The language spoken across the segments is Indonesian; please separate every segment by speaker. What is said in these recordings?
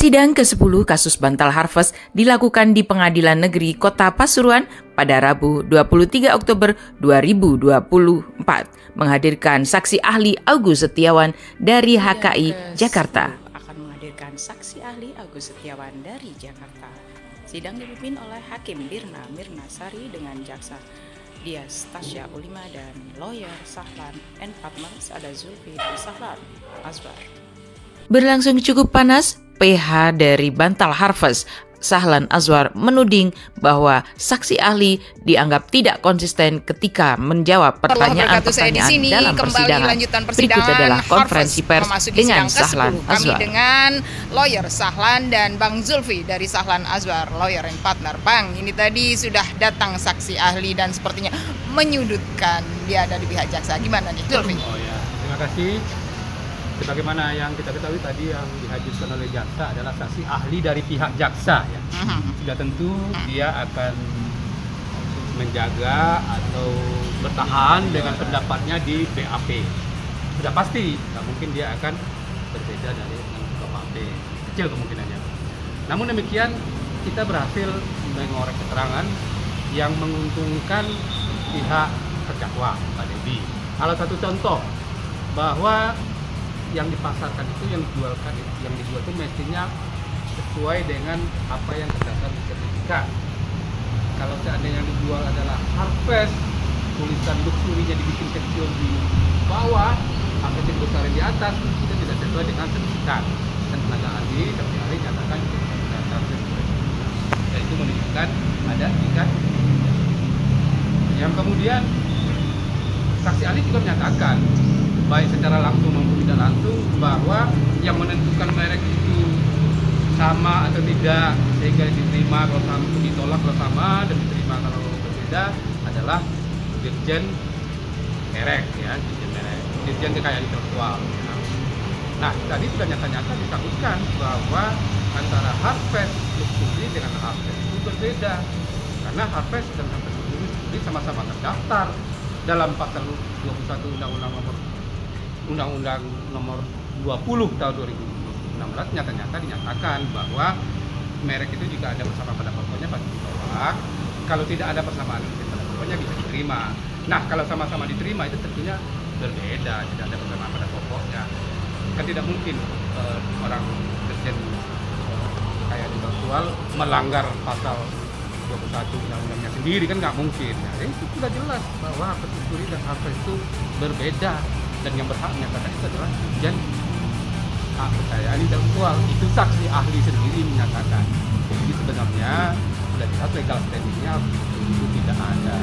Speaker 1: Sidang ke-10 kasus Bantal Harvest dilakukan di Pengadilan Negeri Kota Pasuruan pada Rabu 23 Oktober 2024, menghadirkan saksi ahli Agus Setiawan dari HKI Jakarta.
Speaker 2: Akan menghadirkan saksi ahli Agus Setiawan dari Jakarta. Sidang dipimpin oleh Hakim Birna Mirnasari dengan Jaksa Dias Tasya Ulima dan lawyer Sahlan and Partners ada Zulfi dan Sahlan Azwar.
Speaker 1: Berlangsung cukup panas. PH dari Bantal Harvest, Sahlan Azwar, menuding bahwa saksi ahli dianggap tidak konsisten ketika menjawab pertanyaan-pertanyaan dalam persidangan. Berikut adalah konferensi pers dengan Sahlan Azwar.
Speaker 2: Kami dengan lawyer Sahlan dan Bang Zulfi dari Sahlan Azwar, lawyer and partner. Bang, ini tadi sudah datang saksi ahli dan sepertinya menyudutkan dia ada di pihak jaksa. Gimana nih, Zulfi?
Speaker 3: Oh ya, terima kasih. Sebagaimana yang kita ketahui tadi, yang dihadirkan oleh jaksa adalah saksi ahli dari pihak jaksa ya. Sudah tentu dia akan menjaga atau bertahan dengan pendapatnya di BAP. Sudah pasti, nggak mungkin dia akan berbeda dari BAP. Kecil kemungkinannya. Namun demikian, kita berhasil mengorek keterangan yang menguntungkan pihak terdakwa, Pak Devi. Salah satu contoh bahwa yang dipasarkan itu, yang dijual itu mestinya sesuai dengan apa yang terdaftar di sertifikat. Kalau seandainya yang dijual adalah Harvest, tulisan luxury-nya dibikin kecil di bawah, Harvest dibesarin di atas, itu tidak sesuai dengan sertifikat. Dan tenaga ahli, saksi ahli nyatakan itu tidak terdaftar sesuai. Dan itu menunjukkan ada tingkat. Yang kemudian saksi ahli juga menyatakan baik secara langsung maupun tidak langsung bahwa yang menentukan merek itu sama atau tidak, sehingga diterima kalau sama, ditolak kalau sama, dan diterima kalau berbeda adalah Dirjen merek ya, Dirjen Kekayaan Intelektual. Nah, tadi sudah nyata-nyata disebutkan bahwa antara Harvest Luxury dengan Harvest itu berbeda, karena Harvest dan Harvest Luxury sama-sama terdaftar dalam pasal 21 Undang-Undang nomor 20 tahun 2016. Nyata-nyata dinyatakan bahwa merek itu jika ada persamaan pada pokoknya pasti ditolak. Kalau tidak ada persamaan pada pokoknya bisa diterima. Nah, kalau sama-sama diterima itu tentunya berbeda, tidak ada persamaan pada pokoknya. Kan tidak mungkin orang Dirjen Kekayaan Intelektual melanggar pasal 21 undang-undangnya sendiri, kan nggak mungkin. Nah, itu sudah jelas bahwa Harvest Luxury dan Harvest itu berbeda. Dan yang berhak menyatakan itu adalah Dirjen Kekayaan Intelektual. Itu saksi ahli sendiri menyatakan. Jadi sebenarnya sudah jelas legal standing-nya itu tidak ada.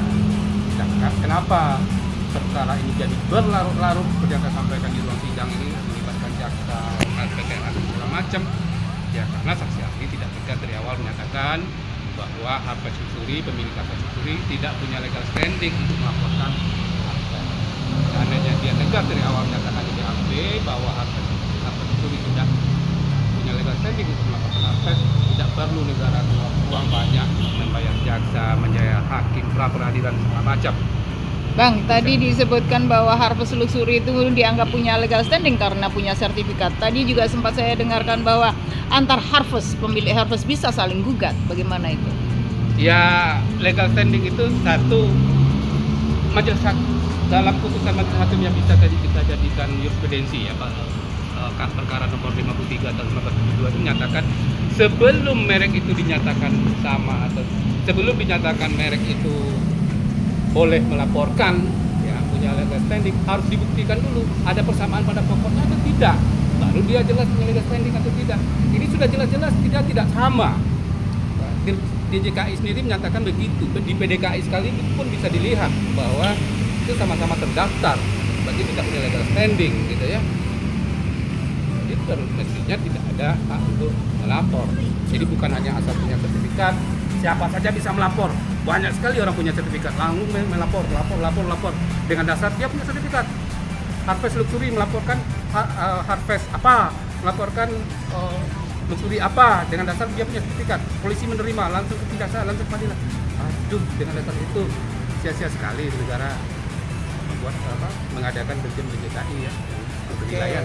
Speaker 3: Sedangkan kenapa perkara ini jadi berlarut-larut seperti yang saya sampaikan di ruang sidang ini, melibatkan jaksa, PTN, segala macam. Ya karena saksi ahli tidak tegas dari awal menyatakan bahwa Harvest Luxury, pemilik Harvest Luxury tidak punya legal standing untuk melaporkan. Seandainya dia tegas dari awal menyatakan di BAP bahwa Harvest Luxury tidak punya legal standing untuk melaporkan Harvest, tidak perlu negara keluar uang banyak membayar jaksa, membayar hakim, pra-peradilan segala macam.
Speaker 2: Bang, tadi disebutkan bahwa Harvest Luxury itu dianggap punya legal standing karena punya sertifikat. Tadi juga sempat saya dengarkan bahwa antar Harvest, pemilik Harvest bisa saling gugat. Bagaimana itu?
Speaker 3: Ya, legal standing itu satu, majelis dalam putusan majelis hakim yang bisa tadi kita jadikan jurisprudensi ya Pak, perkara nomor 53 tahun 1972 itu menyatakan sebelum merek itu dinyatakan sama atau sebelum dinyatakan merek itu boleh melaporkan ya punya legal standing, harus dibuktikan dulu ada persamaan pada pokoknya atau tidak, baru dia jelas punya legal standing atau tidak. Ini sudah jelas-jelas tidak sama. DJKI sendiri menyatakan begitu, di PDKI sekali pun bisa dilihat bahwa itu sama-sama terdaftar, berarti tidak punya legal standing gitu ya. Itu mestinya tidak ada hak untuk melapor. Jadi bukan hanya asal punya sertifikat, siapa saja bisa melapor. Banyak sekali orang punya sertifikat, langsung melapor, lapor dengan dasar dia punya sertifikat. Harvest Luxury melaporkan Harvest apa, melaporkan Luxury apa dengan dasar dia punya sertifikat. Polisi menerima, langsung ke kejaksaan, langsung ke pengadilan. Aduh, dengan dasar itu sia-sia sekali negara mengadakan Dirjen DJKI ya, untuk wilayah.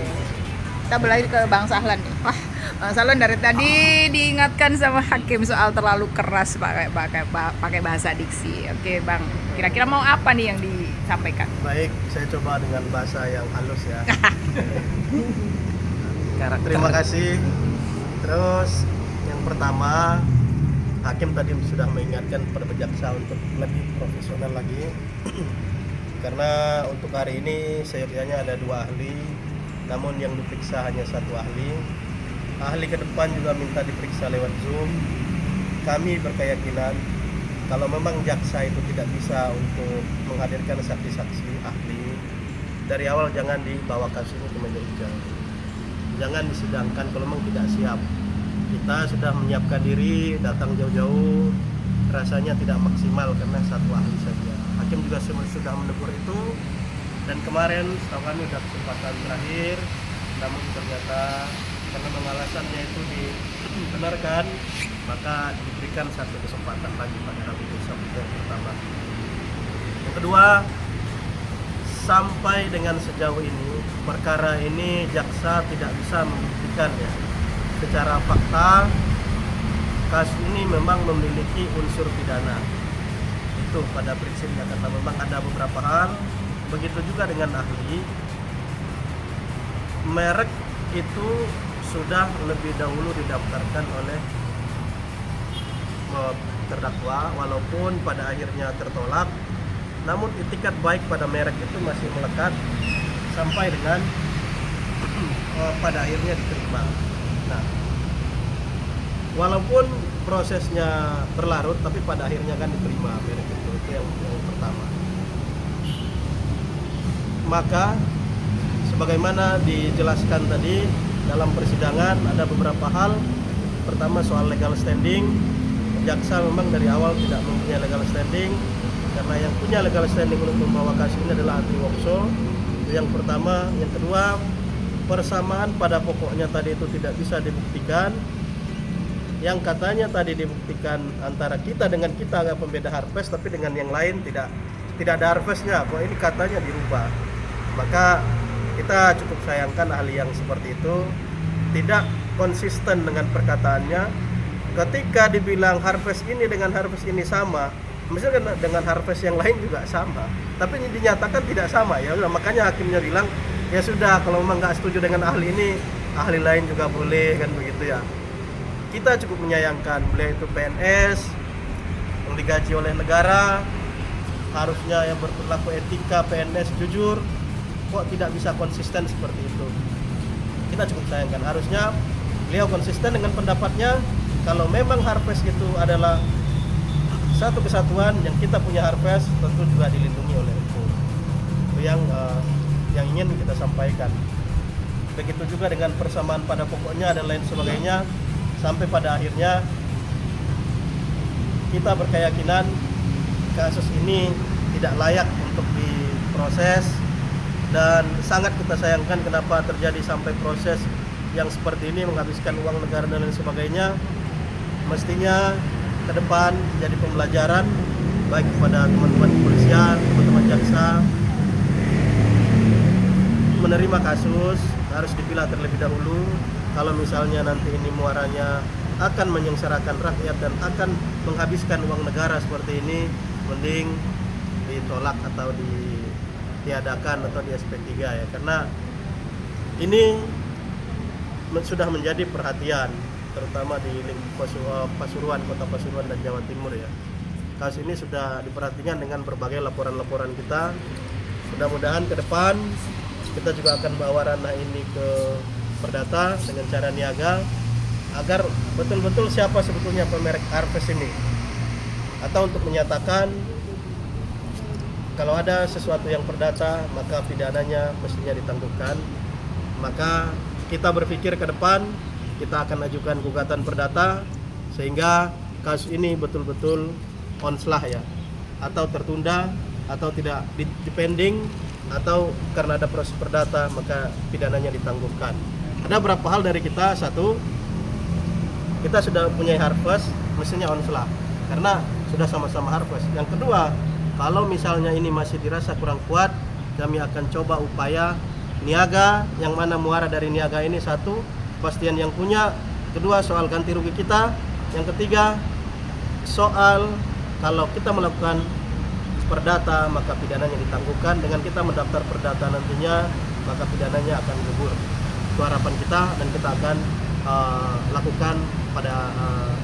Speaker 2: Kita beralih ke Bang Sahlan nih. Wah, Bang Sahlan dari tadi diingatkan sama hakim soal terlalu keras pakai bahasa diksi. Oke, Bang. Kira-kira mau apa nih yang disampaikan?
Speaker 4: Baik, saya coba dengan bahasa yang halus ya. Terima kasih. Terus yang pertama, hakim tadi sudah mengingatkan kepada jaksa untuk lebih profesional lagi. Karena untuk hari ini seyogyanya ada 2 ahli, namun yang diperiksa hanya 1 ahli. Ahli ke depan juga minta diperiksa lewat Zoom. Kami berkeyakinan kalau memang jaksa itu tidak bisa untuk menghadirkan saksi-saksi ahli, dari awal jangan dibawa kasus ini ke meja hijau. Jangan disidangkan kalau memang tidak siap. Kita sudah menyiapkan diri, datang jauh-jauh, rasanya tidak maksimal karena 1 ahli saja. Hakim juga sudah menegur itu, dan kemarin setahu kami sudah kesempatan terakhir, namun ternyata karena alasannya itu dibenarkan, maka diberikan 1 kesempatan lagi pada Rabu besok yang pertama. Yang kedua, sampai dengan sejauh ini perkara ini jaksa tidak bisa membuktikan ya secara fakta kasus ini memang memiliki unsur pidana. Itu pada prinsipnya, karena memang ada beberapa hal. Begitu juga dengan ahli, merek itu sudah lebih dahulu didaftarkan oleh terdakwa, walaupun pada akhirnya tertolak, namun itikat baik pada merek itu masih melekat sampai dengan pada akhirnya diterima. Nah, walaupun prosesnya berlarut, tapi pada akhirnya kan diterima merek itu yang pertama. Maka sebagaimana dijelaskan tadi dalam persidangan ada beberapa hal. Pertama soal legal standing, jaksa memang dari awal tidak mempunyai legal standing, karena yang punya legal standing untuk membawa kasus ini adalah Andri Wongso. Yang pertama. Yang kedua, persamaan pada pokoknya tadi itu tidak bisa dibuktikan. Yang katanya tadi dibuktikan antara kita dengan kita agak pembeda harvest, tapi dengan yang lain tidak ada harvestnya. Bahwa ini katanya dirubah. Maka kita cukup sayangkan ahli yang seperti itu tidak konsisten dengan perkataannya. Ketika dibilang harvest ini dengan harvest ini sama, misalnya dengan harvest yang lain juga sama, tapi ini dinyatakan tidak sama ya. Makanya hakimnya bilang ya sudah, kalau memang nggak setuju dengan ahli ini, ahli lain juga boleh, kan begitu ya. Kita cukup menyayangkan, beliau itu PNS yang digaji oleh negara, harusnya yang berperilaku etika PNS jujur, kok tidak bisa konsisten seperti itu. Kita cukup sayangkan, harusnya beliau konsisten dengan pendapatnya. Kalau memang harvest itu adalah satu kesatuan, yang kita punya harvest tentu juga dilindungi oleh hukum. Itu yang ingin kita sampaikan. Begitu juga dengan persamaan pada pokoknya dan lain sebagainya, sampai pada akhirnya kita berkeyakinan kasus ini tidak layak untuk diproses, dan sangat kita sayangkan kenapa terjadi sampai proses yang seperti ini, menghabiskan uang negara dan lain sebagainya. Mestinya ke depan jadi pembelajaran baik kepada teman-teman kepolisian, teman-teman jaksa, menerima kasus harus dipilah terlebih dahulu. Kalau misalnya nanti ini muaranya akan menyengsarakan rakyat dan akan menghabiskan uang negara seperti ini, mending ditolak atau ditiadakan atau di SP3 ya, karena ini sudah menjadi perhatian terutama di lingkup Pasuruan, Kota Pasuruan dan Jawa Timur ya. Kasus ini sudah diperhatikan dengan berbagai laporan-laporan kita. Mudah-mudahan ke depan kita juga akan bawa ranah ini ke Perdata dengan cara niaga, agar betul-betul siapa sebetulnya pemerek harvest ini, atau untuk menyatakan kalau ada sesuatu yang perdata maka pidananya mestinya ditangguhkan. Maka kita berpikir ke depan kita akan ajukan gugatan perdata sehingga kasus ini betul-betul onslah ya, atau tertunda, atau tidak dipending, atau karena ada proses perdata maka pidananya ditangguhkan. Ada beberapa hal dari kita. Satu, kita sudah punya harvest, mestinya onslah karena sudah sama-sama harvest. Yang kedua, kalau misalnya ini masih dirasa kurang kuat, kami akan coba upaya niaga, yang mana muara dari niaga ini satu, kepastian yang punya, kedua soal ganti rugi kita, yang ketiga soal kalau kita melakukan perdata maka pidananya ditangguhkan, dengan kita mendaftar perdata nantinya maka pidananya akan gugur. Itu harapan kita dan kita akan lakukan pada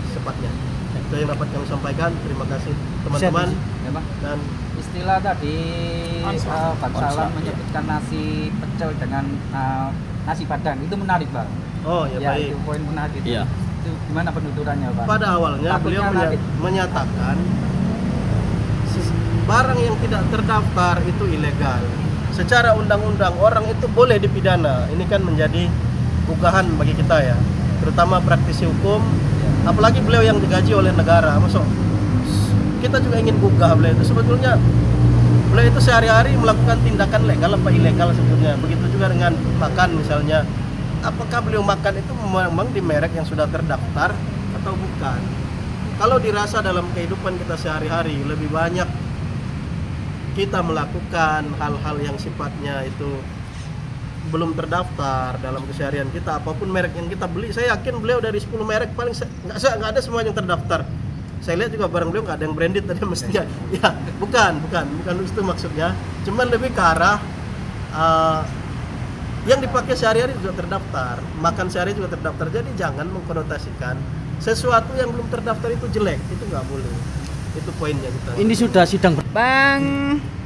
Speaker 4: secepatnya. Itu yang dapat kami sampaikan. Terima kasih teman-teman.
Speaker 5: Dan istilah tadi Bangsalan menyebutkan nasi pecel dengan nasi padang, itu menarik, Bang.
Speaker 4: Oh ya, baik.
Speaker 5: Itu poin menarik.
Speaker 6: Iya.
Speaker 5: Itu gimana penuturannya, Bang?
Speaker 4: Pada awalnya beliau menyatakan barang yang tidak terdaftar itu ilegal. Secara undang-undang orang itu boleh dipidana. Ini kan menjadi unggahan bagi kita ya, terutama praktisi hukum. Apalagi beliau yang digaji oleh negara. Masuk kita juga ingin gugah beliau itu. Sebetulnya beliau itu sehari-hari melakukan tindakan legal apa ilegal sebetulnya. Begitu juga dengan makan misalnya. Apakah beliau makan itu memang di merek yang sudah terdaftar atau bukan? Kalau dirasa dalam kehidupan kita sehari-hari lebih banyak kita melakukan hal-hal yang sifatnya itu belum terdaftar dalam keseharian kita, apapun merek yang kita beli, saya yakin beliau dari 10 merek paling nggak ada semua yang terdaftar. Saya lihat juga barang beliau nggak ada yang branded tadi mestinya. Ya, bukan itu maksudnya. Cuman lebih ke arah yang dipakai sehari-hari juga terdaftar, makan sehari juga terdaftar. Jadi jangan mengkonotasikan sesuatu yang belum terdaftar itu jelek, itu nggak boleh. Itu poinnya kita.
Speaker 6: Ini sudah sidang
Speaker 7: Bang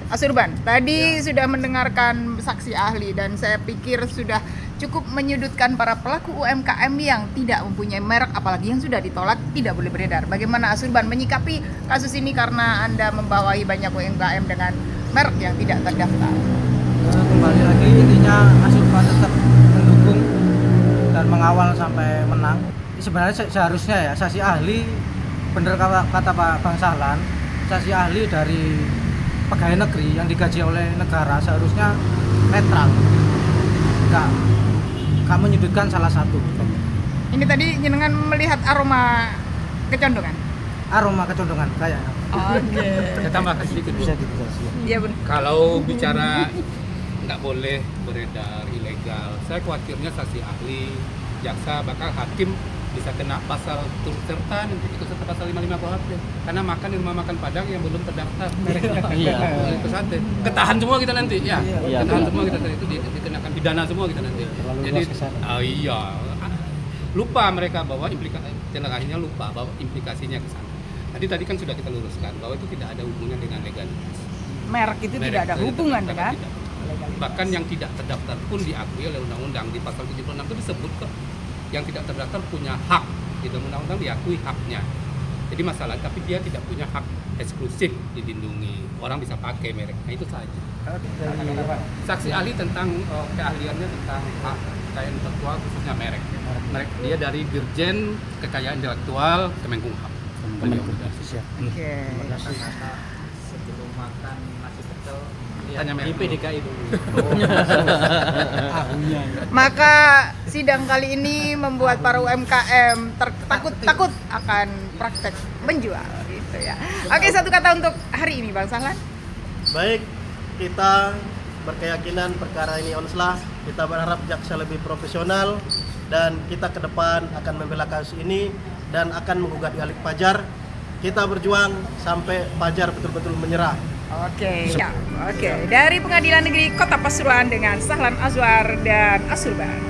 Speaker 7: Asurban, tadi sudah mendengarkan saksi ahli dan saya pikir sudah cukup menyudutkan para pelaku UMKM yang tidak mempunyai merek, apalagi yang sudah ditolak tidak boleh beredar. Bagaimana Asurban menyikapi kasus ini karena Anda membawahi banyak UMKM dengan merek yang tidak terdaftar?
Speaker 5: Kembali lagi, intinya Asurban tetap mendukung dan mengawal sampai menang. Sebenarnya seharusnya ya saksi ahli, benar kata Pak Bangsalan, saksi ahli dari pegawai negeri yang digaji oleh negara seharusnya netral, nggak menyudutkan salah satu.
Speaker 7: Ini tadi jenengan melihat aroma kecondongan?
Speaker 5: Aroma kecondongan kayaknya.
Speaker 7: Oke.
Speaker 3: Saya tambahkan sedikit.
Speaker 7: Iya benar.
Speaker 3: Kalau bicara nggak boleh beredar ilegal, saya khawatirnya saksi ahli, jaksa, bakal hakim bisa kena pasal turut serta nanti ikut serta pasal 55 KUHP karena makan di rumah makan Padang yang belum terdaftar mereknya. Itu sate. Ketahan semua kita nanti ya. Ketahan semua kita itu dikenakan pidana semua kita nanti. Jadi lupa mereka bahwa akhirnya lupa bahwa implikasinya ke sana. Tadi kan sudah kita luruskan bahwa itu tidak ada hubungan dengan legalitas.
Speaker 7: Merek itu tidak ada hubungan dengan legalitas.
Speaker 3: Bahkan yang tidak terdaftar pun diakui oleh undang-undang di pasal 76 itu disebut kok. Yang tidak terdaftar punya hak, di dalam undang-undang diakui haknya. Jadi masalah, tapi dia tidak punya hak eksklusif dilindungi. Orang bisa pakai merek, nah itu saja. Saksi ahli tentang keahliannya tentang hak kekayaan intelektual khususnya merek. Dia dari Dirjen Kekayaan Intelektual Kemenkumham.
Speaker 7: Oke.
Speaker 5: Sebelum makan nasi pecel,
Speaker 3: Tanya
Speaker 5: IPDKI dulu.
Speaker 7: Maka sidang kali ini membuat para UMKM takut akan praktek menjual gitu ya. Oke, satu kata untuk hari ini Bang Sahlan.
Speaker 4: Baik, kita berkeyakinan perkara ini onslah. Kita berharap jaksa lebih profesional dan kita ke depan akan membela kasus ini dan akan menggugat Alik Pajar. Kita berjuang sampai Pajar betul-betul menyerah.
Speaker 7: Oke. Dari Pengadilan Negeri Kota Pasuruan dengan Sahlan Azwar dan Asurban.